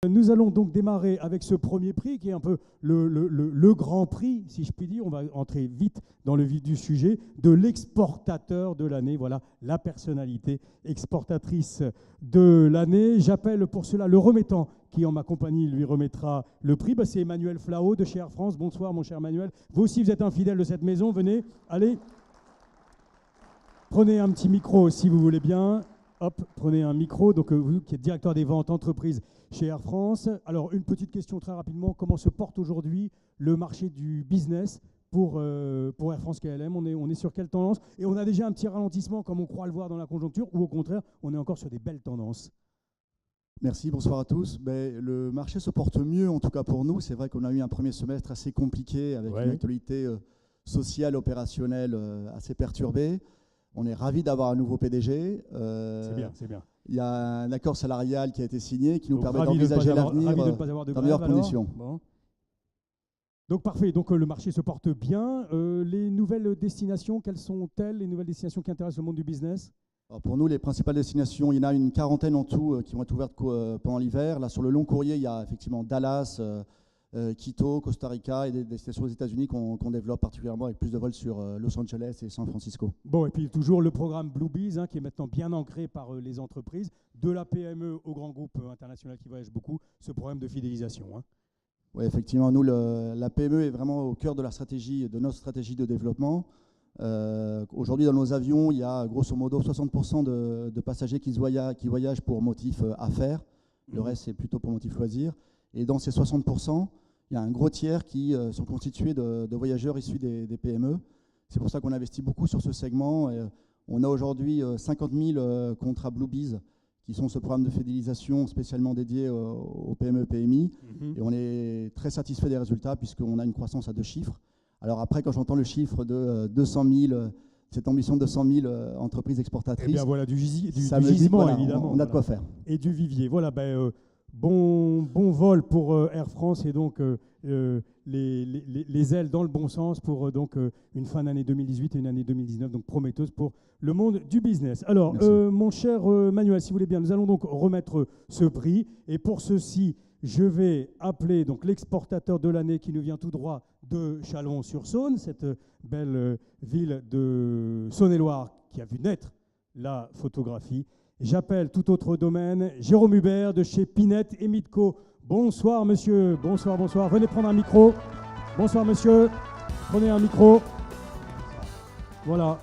Nous allons donc démarrer avec ce premier prix qui est un peu le grand prix, si je puis dire. On va entrer vite dans le vif du sujet, de l'exportateur de l'année. Voilà, la personnalité exportatrice de l'année. J'appelle pour cela le remettant qui, en ma compagnie, lui remettra le prix. C'est Emmanuel Flao de chez Air France. Bonsoir, mon cher Emmanuel. Vous aussi, vous êtes un fidèle de cette maison. Venez, allez. Prenez un petit micro si vous voulez bien. Hop, prenez un micro. Donc, vous qui êtes directeur des ventes entreprises chez Air France. Alors, une petite question très rapidement. Comment se porte aujourd'hui le marché du business pour Air France KLM? On est sur quelle tendance? Et on a déjà un petit ralentissement, comme on croit le voir dans la conjoncture, ou au contraire, on est encore sur des belles tendances? Merci, bonsoir à tous. Le marché se porte mieux, en tout cas pour nous. C'est vrai qu'on a eu un premier semestre assez compliqué, avec une actualité sociale, opérationnelle assez perturbée. On est ravis d'avoir un nouveau PDG. C'est bien, c'est bien. Il y a un accord salarial qui a été signé qui nous permet d'envisager l'avenir dans de meilleures conditions. Bon. Donc parfait, donc le marché se porte bien. Les nouvelles destinations, quelles sont-elles, les nouvelles destinations qui intéressent le monde du business? Alors pour nous, les principales destinations, il y en a une quarantaine en tout qui vont être ouvertes pendant l'hiver. Là, sur le long courrier, il y a effectivement Dallas, Quito, Costa Rica et des destinations aux États-Unis qu'on développe particulièrement avec plus de vols sur Los Angeles et San Francisco. Bon, et puis toujours le programme Bluebees qui est maintenant bien ancré par les entreprises, de la PME au grand groupe international qui voyage beaucoup, ce programme de fidélisation. Oui, effectivement, nous, la PME est vraiment au cœur de la stratégie, de notre stratégie de développement. Aujourd'hui, dans nos avions, il y a grosso modo 60% de passagers qui voyagent pour motif affaires. Le reste, c'est plutôt pour motif loisir. Et dans ces 60%, il y a un gros tiers qui sont constitués de voyageurs issus des PME. C'est pour ça qu'on investit beaucoup sur ce segment. On a aujourd'hui 50 000 contrats Bluebees qui sont ce programme de fidélisation spécialement dédié aux PME PMI. Et on est très satisfait des résultats puisqu'on a une croissance à 2 chiffres. Alors après, quand j'entends le chiffre de 200 000, cette ambition de 200 000 entreprises exportatrices, eh bien voilà, du gisement, voilà, évidemment. On a de quoi faire. Et du vivier. Voilà, bon vol pour Air France et donc les ailes dans le bon sens pour une fin d'année 2018 et une année 2019 donc prometteuse pour le monde du business. Alors, mon cher Manuel, si vous voulez bien, nous allons donc remettre ce prix et pour ceci, je vais appeler donc l'exportateur de l'année qui nous vient tout droit de Chalon-sur-Saône, cette belle ville de Saône-et-Loire qui a vu naître la photographie. J'appelle tout autre domaine, Jérôme Hubert de chez Pinette et Mitco. Bonsoir monsieur, bonsoir, bonsoir. Venez prendre un micro. Bonsoir monsieur, prenez un micro. Voilà,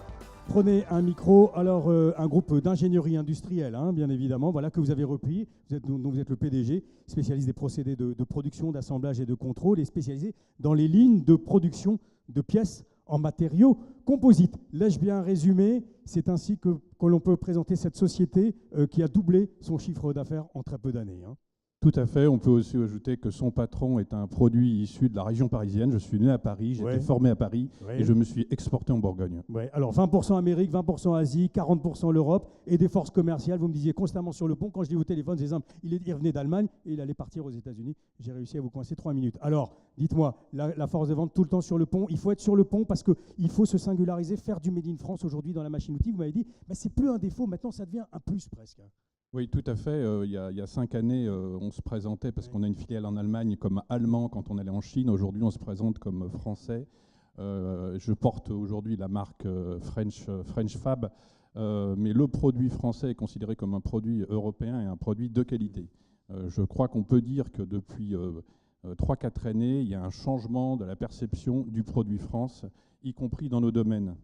prenez un micro. Alors, un groupe d'ingénierie industrielle, bien évidemment, voilà, que vous avez repris. Vous êtes le PDG, spécialiste des procédés de production, d'assemblage et de contrôle et spécialisé dans les lignes de production de pièces en matériaux composites. L'ai-je bien résumé? C'est ainsi que l'on peut présenter cette société qui a doublé son chiffre d'affaires en très peu d'années. Tout à fait. On peut aussi ajouter que son patron est un produit issu de la région parisienne. Je suis né à Paris, j'ai été formé à Paris et je me suis exporté en Bourgogne. Ouais. Alors 20% Amérique, 20% Asie, 40% l'Europe et des forces commerciales. Vous me disiez constamment sur le pont. Quand je dis au téléphone, c'est simple, il revenait d'Allemagne et il allait partir aux États-Unis. J'ai réussi à vous coincer 3 minutes. Alors, dites-moi, la force de vente tout le temps sur le pont. Il faut être sur le pont parce qu'il faut se singulariser, faire du Made in France aujourd'hui dans la machine-outil. Vous m'avez dit, c'est plus un défaut, maintenant ça devient un plus presque. Oui, tout à fait. Il y a 5 années, on se présentait, parce qu'on a une filiale en Allemagne, comme allemand quand on allait en Chine. Aujourd'hui, on se présente comme français. Je porte aujourd'hui la marque French Fab, mais le produit français est considéré comme un produit européen et un produit de qualité. Je crois qu'on peut dire que depuis 3-4 années, il y a un changement de la perception du produit France, y compris dans nos domaines.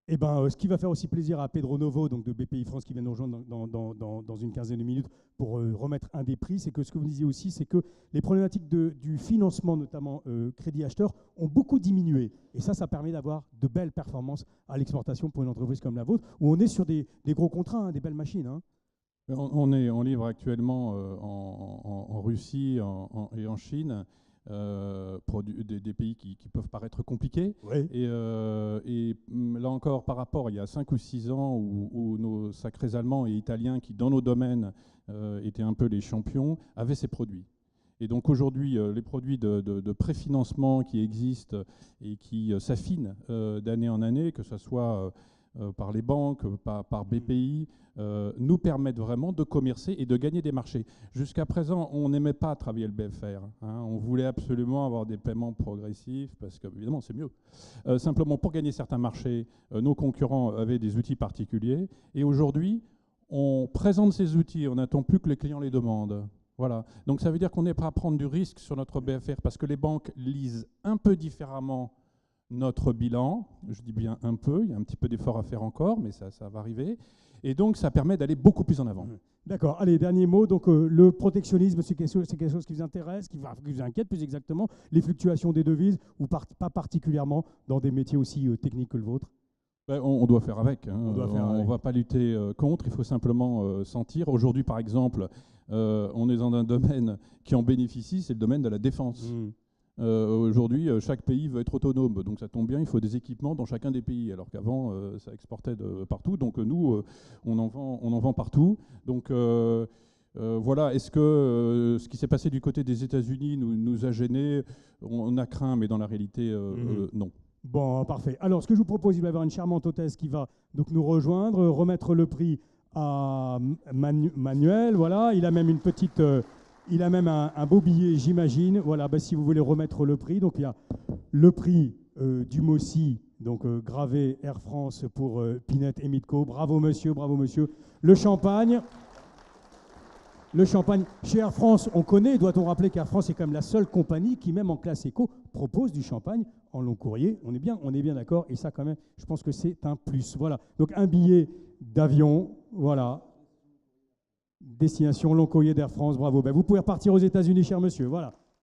Eh ben, ce qui va faire aussi plaisir à Pedro Novo, donc de BPI France, qui vient nous rejoindre dans une quinzaine de minutes pour remettre un des prix, c'est que ce que vous disiez aussi, c'est que les problématiques du financement, notamment crédit acheteur, ont beaucoup diminué. Et ça permet d'avoir de belles performances à l'exportation pour une entreprise comme la vôtre, où on est sur des gros contrats, des belles machines. On livre actuellement en Russie et en Chine. Des pays qui peuvent paraître compliqués. Oui. Et là encore, par rapport il y a 5 ou 6 ans où nos sacrés Allemands et Italiens, qui dans nos domaines étaient un peu les champions, avaient ces produits. Et donc aujourd'hui, les produits de préfinancement qui existent et qui s'affinent d'année en année, que ce soit par les banques, par BPI, nous permettent vraiment de commercer et de gagner des marchés. Jusqu'à présent, on n'aimait pas travailler le BFR. Hein. On voulait absolument avoir des paiements progressifs parce que, évidemment, c'est mieux. Simplement, pour gagner certains marchés, nos concurrents avaient des outils particuliers. Et aujourd'hui, on présente ces outils, on n'attend plus que les clients les demandent. Voilà. Donc ça veut dire qu'on n'est pas à prendre du risque sur notre BFR parce que les banques lisent un peu différemment notre bilan. Je dis bien un peu, il y a un petit peu d'effort à faire encore, mais ça va arriver. Et donc ça permet d'aller beaucoup plus en avant. D'accord. Allez, dernier mot. Donc le protectionnisme, c'est quelque chose qui vous intéresse, qui vous inquiète plus exactement, les fluctuations des devises, ou pas particulièrement dans des métiers aussi techniques que le vôtre? Ben, on doit faire avec. Hein. On ne va pas lutter contre, il faut simplement sentir. Aujourd'hui, par exemple, on est dans un domaine qui en bénéficie, c'est le domaine de la défense. Aujourd'hui, chaque pays veut être autonome, donc ça tombe bien, il faut des équipements dans chacun des pays, alors qu'avant, ça exportait de partout. Donc nous, on en vend partout. Donc voilà, est-ce que ce qui s'est passé du côté des États-Unis nous a gênés? On a craint, mais dans la réalité, non. Bon, parfait. Alors, ce que je vous propose, il va y avoir une charmante hôtesse qui va donc nous rejoindre, remettre le prix à Manuel. Voilà, il a même une petite, il a même un beau billet, j'imagine. Voilà, bah, si vous voulez remettre le prix, donc il y a le prix du MOSI, donc gravé Air France pour Pinette et Mitco. Bravo monsieur, bravo monsieur. Le champagne. Le champagne, chez Air France, on connaît, doit-on rappeler qu'Air France est quand même la seule compagnie qui, même en classe éco, propose du champagne en long courrier. On est bien d'accord, et ça quand même, je pense que c'est un plus. Voilà, donc un billet d'avion, voilà, destination long courrier d'Air France, bravo. Ben, vous pouvez repartir aux États-Unis, cher monsieur, voilà.